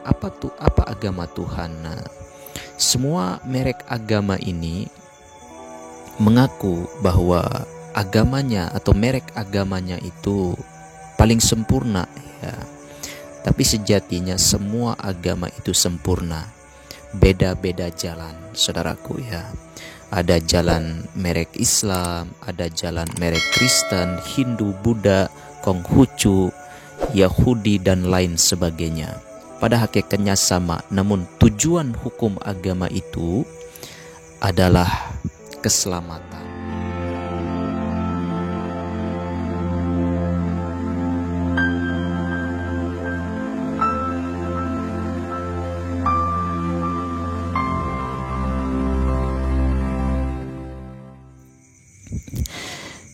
apa agama Tuhan? Nah, semua merek agama ini mengaku bahwa agamanya atau merek agamanya itu paling sempurna ya. Tapi sejatinya semua agama itu sempurna. Beda-beda jalan, saudaraku ya. Ada jalan merek Islam, ada jalan merek Kristen, Hindu, Buddha, Konghucu, Yahudi dan lain sebagainya. Pada hakikatnya sama, namun tujuan hukum agama itu adalah keselamatan.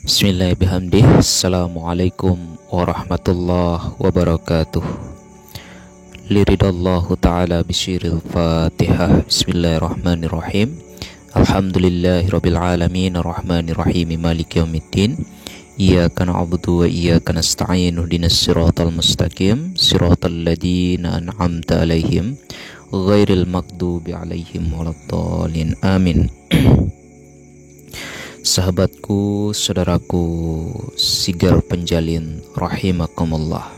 Bismillahirrahmanirrahim. Assalamualaikum warahmatullahi wabarakatuh. Liridallahu ta'ala bisyiril fatihah. Bismillahirrahmanirrahim. Alhamdulillahirabbil alamin arrahmanir rahim maliki yaumiddin. Iyyaka na'budu wa iyyaka nasta'in ihdinas siratal mustaqim siratal ladzina an'amta 'alaihim ghairil maghdubi 'alaihim waladdallin. Amin. Sahabatku, saudaraku, Sigar Penjalin rahimakumullah.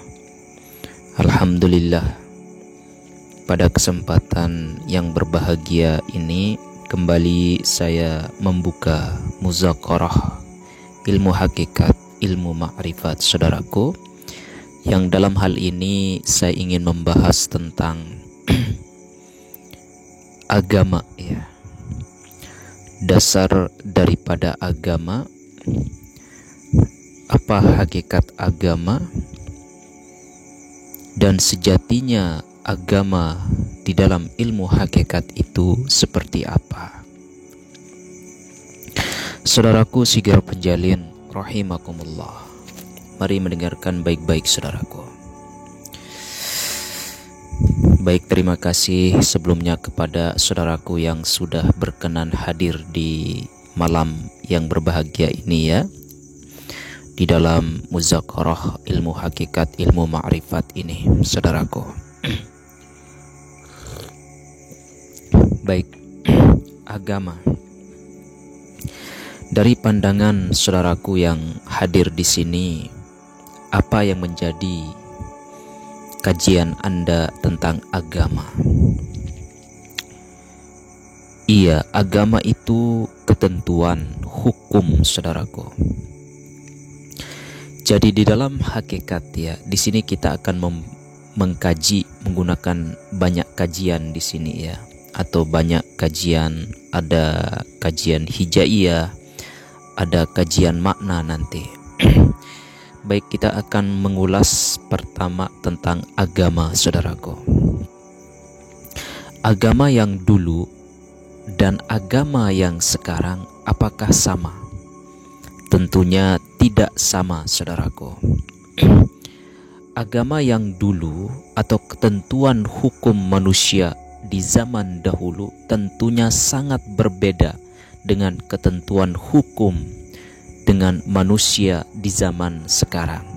Alhamdulillah, pada kesempatan yang berbahagia ini kembali saya membuka muzakarah ilmu hakikat, ilmu ma'rifat, saudaraku, yang dalam hal ini saya ingin membahas tentang agama ya. Dasar daripada agama, apa hakikat agama, dan sejatinya agama di dalam ilmu hakikat itu seperti apa. Saudaraku Sigar Penjalin rahimakumullah, mari mendengarkan baik-baik saudaraku. Baik, terima kasih sebelumnya kepada saudaraku yang sudah berkenan hadir di malam yang berbahagia ini ya, di dalam muzakarah ilmu hakikat, ilmu ma'rifat ini, saudaraku. Baik, agama. Dari pandangan saudaraku yang hadir di sini, apa yang menjadi kajian Anda tentang agama? Iya, agama itu ketentuan hukum, saudaraku. Jadi di dalam hakikat ya, di sini kita akan mengkaji menggunakan banyak kajian di sini ya, atau banyak kajian. Ada kajian hijaiyah, ada kajian makna nanti. Baik, kita akan mengulas pertama tentang agama, saudaraku. Agama yang dulu dan agama yang sekarang apakah sama? Tentunya tidak sama, saudaraku. Agama yang dulu atau ketentuan hukum manusia di zaman dahulu tentunya sangat berbeda dengan ketentuan hukum dengan manusia di zaman sekarang.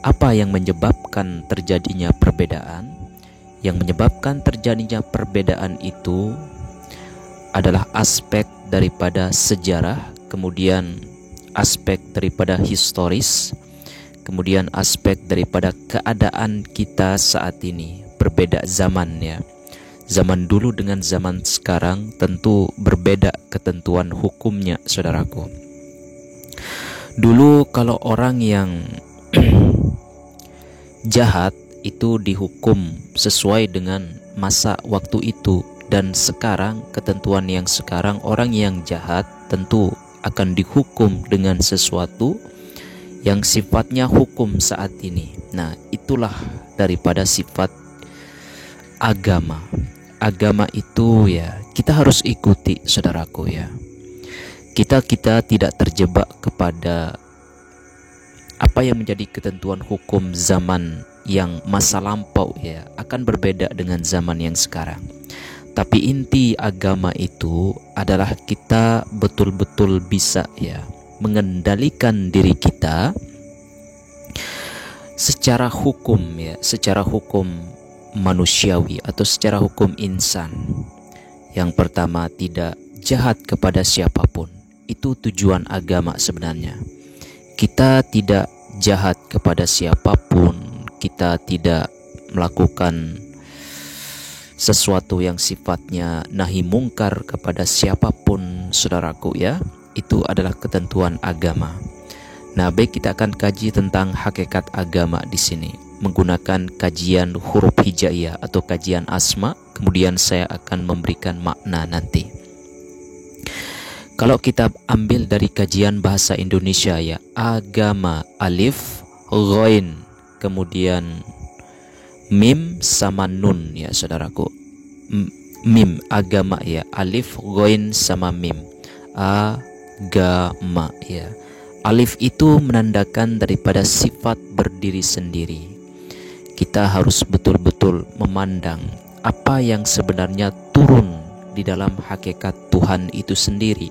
Apa yang menyebabkan terjadinya perbedaan? Yang menyebabkan terjadinya perbedaan itu adalah aspek daripada sejarah, kemudian aspek daripada historis, kemudian aspek daripada keadaan kita saat ini. Berbeda zamannya. Zaman dulu dengan zaman sekarang tentu berbeda ketentuan hukumnya, saudaraku. Dulu kalau orang yang jahat itu dihukum sesuai dengan masa waktu itu, dan sekarang ketentuan yang sekarang orang yang jahat tentu akan dihukum dengan sesuatu yang sifatnya hukum saat ini. Nah, itulah daripada sifat agama. Agama itu ya kita harus ikuti, saudaraku ya. Kita tidak terjebak kepada apa yang menjadi ketentuan hukum zaman yang masa lampau ya, akan berbeda dengan zaman yang sekarang. Tapi inti agama itu adalah kita betul-betul bisa ya mengendalikan diri kita secara hukum ya, secara hukum manusiawi atau secara hukum insan. Yang pertama, tidak jahat kepada siapapun. Itu tujuan agama sebenarnya. Kita tidak jahat kepada siapapun, kita tidak melakukan sesuatu yang sifatnya nahi mungkar kepada siapapun, saudaraku ya. Itu adalah ketentuan agama. Nah, baik, kita akan kaji tentang hakikat agama di sini menggunakan kajian huruf hijaiyah atau kajian asma. Kemudian saya akan memberikan makna nanti. Kalau kita ambil dari kajian bahasa Indonesia ya, agama, alif, ghain, kemudian mim sama nun ya saudaraku. Mim, agama ya, alif, ghain sama mim, agama ya. Alif itu menandakan daripada sifat berdiri sendiri. Kita harus betul-betul memandang apa yang sebenarnya turun di dalam hakikat Tuhan itu sendiri.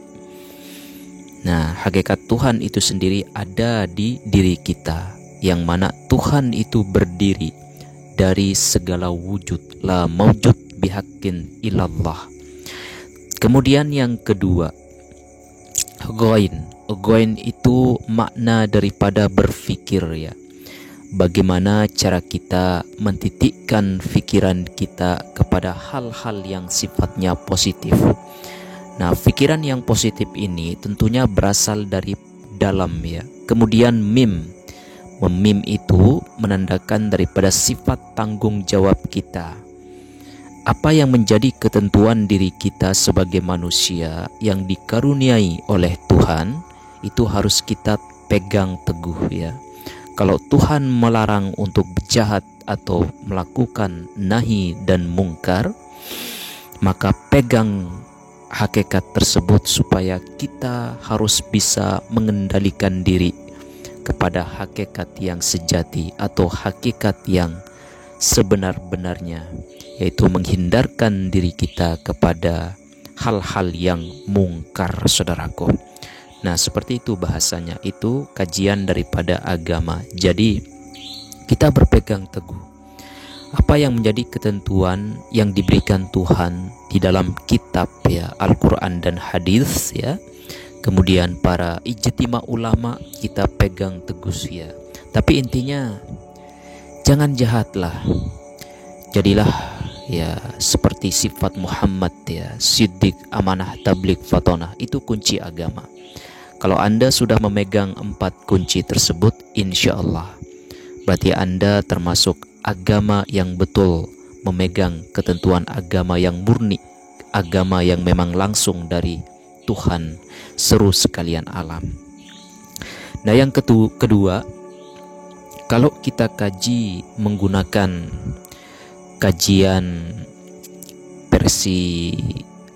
Nah, hakikat Tuhan itu sendiri ada di diri kita, yang mana Tuhan itu berdiri dari segala wujud, la maujud bihaqqin illallah. Kemudian yang kedua, ghain. Ghain itu makna daripada berfikir ya. Bagaimana cara kita mentitikkan pikiran kita kepada hal-hal yang sifatnya positif. Nah, pikiran yang positif ini tentunya berasal dari dalam ya. Kemudian mim. Mim itu menandakan daripada sifat tanggung jawab kita. Apa yang menjadi ketentuan diri kita sebagai manusia yang dikaruniai oleh Tuhan, itu harus kita pegang teguh ya. Kalau Tuhan melarang untuk berjahat atau melakukan nahi dan mungkar, maka pegang hakikat tersebut supaya kita harus bisa mengendalikan diri kepada hakikat yang sejati atau hakikat yang sebenar-benarnya, yaitu menghindarkan diri kita kepada hal-hal yang mungkar, saudaraku. Nah, seperti itu bahasanya, itu kajian daripada agama. Jadi kita berpegang teguh apa yang menjadi ketentuan yang diberikan Tuhan di dalam kitab ya, Al-Quran dan hadis ya. Kemudian para ijtima ulama kita pegang teguh ya. Tapi intinya jangan jahatlah. Jadilah ya seperti sifat Muhammad ya, siddiq, amanah, tabligh, fatonah. Itu kunci agama. Kalau Anda sudah memegang 4 kunci tersebut, insya Allah berarti Anda termasuk agama yang betul, memegang ketentuan agama yang murni, agama yang memang langsung dari Tuhan seru sekalian alam. Nah, yang kedua, kalau kita kaji menggunakan kajian versi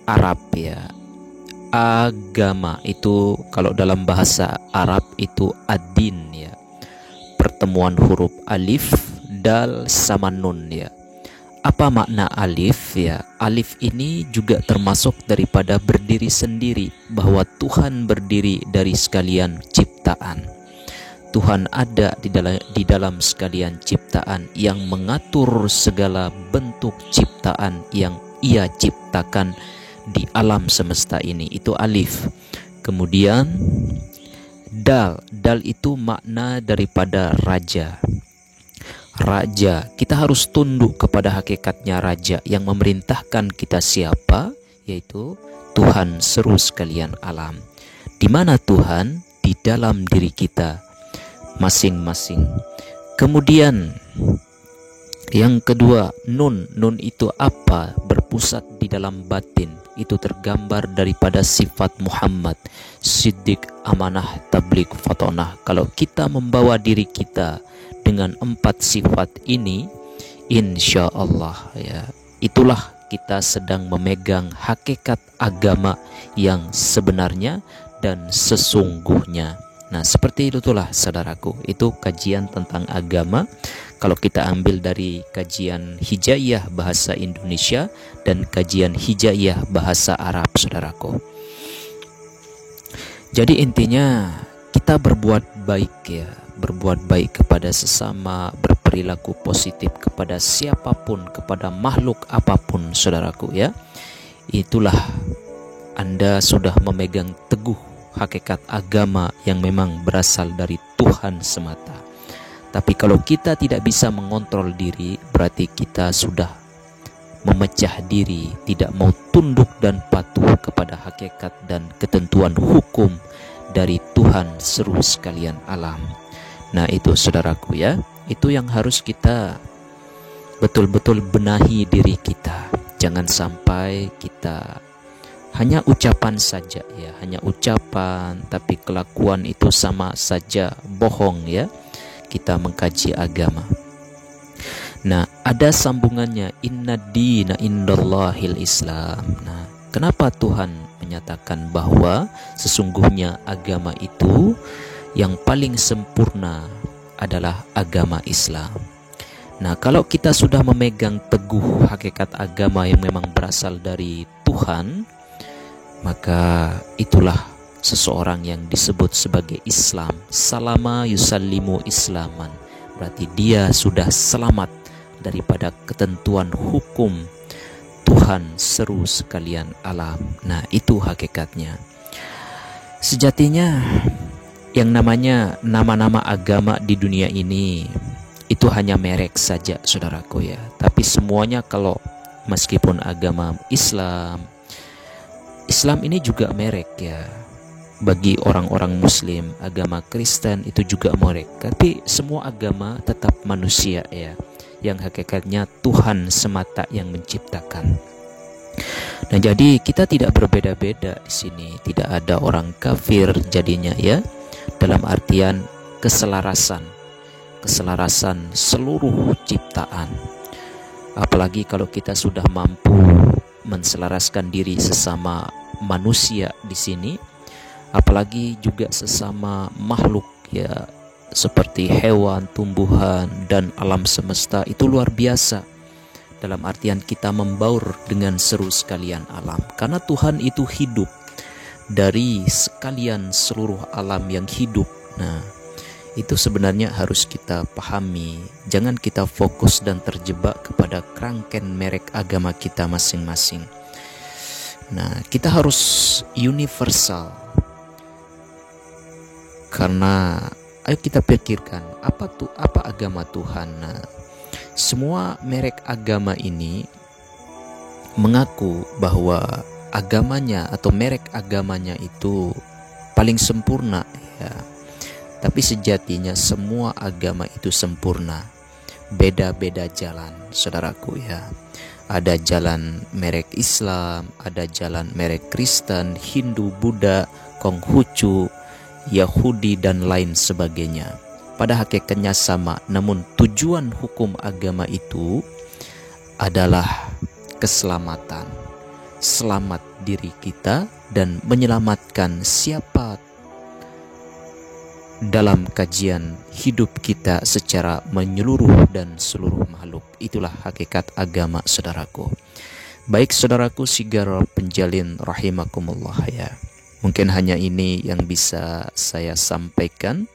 Arab ya, agama itu kalau dalam bahasa Arab itu ad-din ya, pertemuan huruf alif, dal sama nun ya. Apa makna alif ya? Alif ini juga termasuk daripada berdiri sendiri, bahwa Tuhan berdiri dari sekalian ciptaan. Tuhan ada di dalam sekalian ciptaan yang mengatur segala bentuk ciptaan yang Ia ciptakan di alam semesta ini. Itu alif. Kemudian dal. Dal itu makna daripada raja. Raja, kita harus tunduk kepada hakikatnya raja yang memerintahkan kita siapa? Yaitu Tuhan seru sekalian alam. Di mana Tuhan? Di dalam diri kita masing-masing. Kemudian yang kedua, nun. Nun itu apa? Berpusat di dalam batin. Itu tergambar daripada sifat Muhammad, siddiq, amanah, tabligh, fatonah. Kalau kita membawa diri kita dengan 4 sifat ini, insya Allah ya, itulah kita sedang memegang hakikat agama yang sebenarnya dan sesungguhnya. Nah, seperti itulah saudaraku, itu kajian tentang agama. Kalau kita ambil dari kajian hijaiyah bahasa Indonesia dan kajian hijaiyah bahasa Arab, saudaraku. Jadi intinya kita berbuat baik ya, berbuat baik kepada sesama, berperilaku positif kepada siapapun, kepada makhluk apapun, saudaraku ya. Itulah Anda sudah memegang teguh hakikat agama yang memang berasal dari Tuhan semata. Tapi kalau kita tidak bisa mengontrol diri, berarti kita sudah memecah diri, tidak mau tunduk dan patuh kepada hakikat dan ketentuan hukum dari Tuhan seru sekalian alam. Nah itu saudaraku ya, itu yang harus kita betul-betul benahi diri kita. Jangan sampai kita hanya ucapan saja ya, hanya ucapan tapi kelakuan itu sama saja bohong ya. Kita mengkaji agama. Nah, ada sambungannya, inna dina indallahil Islam. Nah, kenapa Tuhan menyatakan bahwa sesungguhnya agama itu yang paling sempurna adalah agama Islam. Nah, kalau kita sudah memegang teguh hakikat agama yang memang berasal dari Tuhan, maka itulah seseorang yang disebut sebagai Islam. Salama yusallimu islaman. Berarti dia sudah selamat daripada ketentuan hukum Tuhan seru sekalian alam. Nah, itu hakikatnya. Sejatinya yang namanya nama-nama agama di dunia ini itu hanya merek saja, saudaraku ya. Tapi semuanya kalau meskipun agama Islam ini juga merek ya. Bagi orang-orang Muslim, agama Kristen itu juga merek. Tapi semua agama tetap manusia ya, yang hakikatnya Tuhan semata yang menciptakan. Nah, jadi kita tidak berbeda-beda di sini. Tidak ada orang kafir jadinya ya. Dalam artian keselarasan seluruh ciptaan. Apalagi kalau kita sudah mampu menselaraskan diri sesama manusia di sini, apalagi juga sesama makhluk ya, seperti hewan, tumbuhan, dan alam semesta, itu luar biasa. Dalam artian kita membaur dengan seru sekalian alam. Karena Tuhan itu hidup dari sekalian seluruh alam yang hidup. Nah, itu sebenarnya harus kita pahami. Jangan kita fokus dan terjebak kepada kerangken merek agama kita masing-masing. Nah, kita harus universal. Karena ayo kita pikirkan apa agama Tuhan. Nah, semua merek agama ini mengaku bahwa agamanya atau merek agamanya itu paling sempurna ya. Tapi sejatinya semua agama itu sempurna. Beda-beda jalan, saudaraku ya. Ada jalan merek Islam, ada jalan merek Kristen, Hindu, Buddha, Konghucu, Yahudi, dan lain sebagainya. Pada hakikatnya sama, namun tujuan hukum agama itu adalah keselamatan. Selamat diri kita dan menyelamatkan siapa dalam kajian hidup kita secara menyeluruh dan seluruh makhluk. Itulah hakikat agama, saudaraku. Baik saudaraku Sigaro penjalin rahimakumullah ya. Mungkin hanya ini yang bisa saya sampaikan.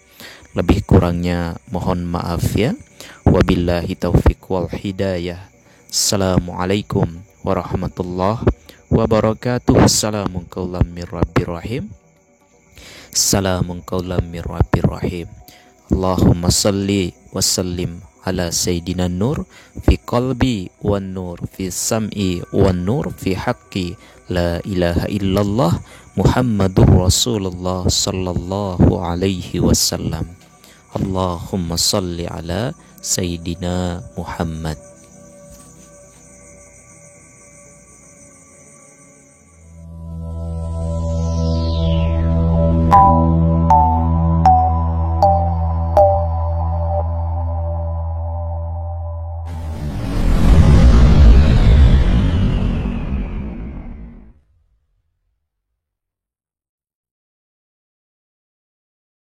Lebih kurangnya mohon maaf ya. Wabillahi taufiq wal hidayah. Assalamualaikum warahmatullahi wabarakatuh. Assalamu qaulam mir rabbir rahim. Assalamu qaulam mir rabbir rahim. Allahumma salli wa sallim ala sayyidina nur fi qalbi wan nur fi sam'i wan nur fi haqqi la ilaha illallah Muhammadur Rasulullah sallallahu alaihi wasallam. Allahumma salli ala sayyidina Muhammad.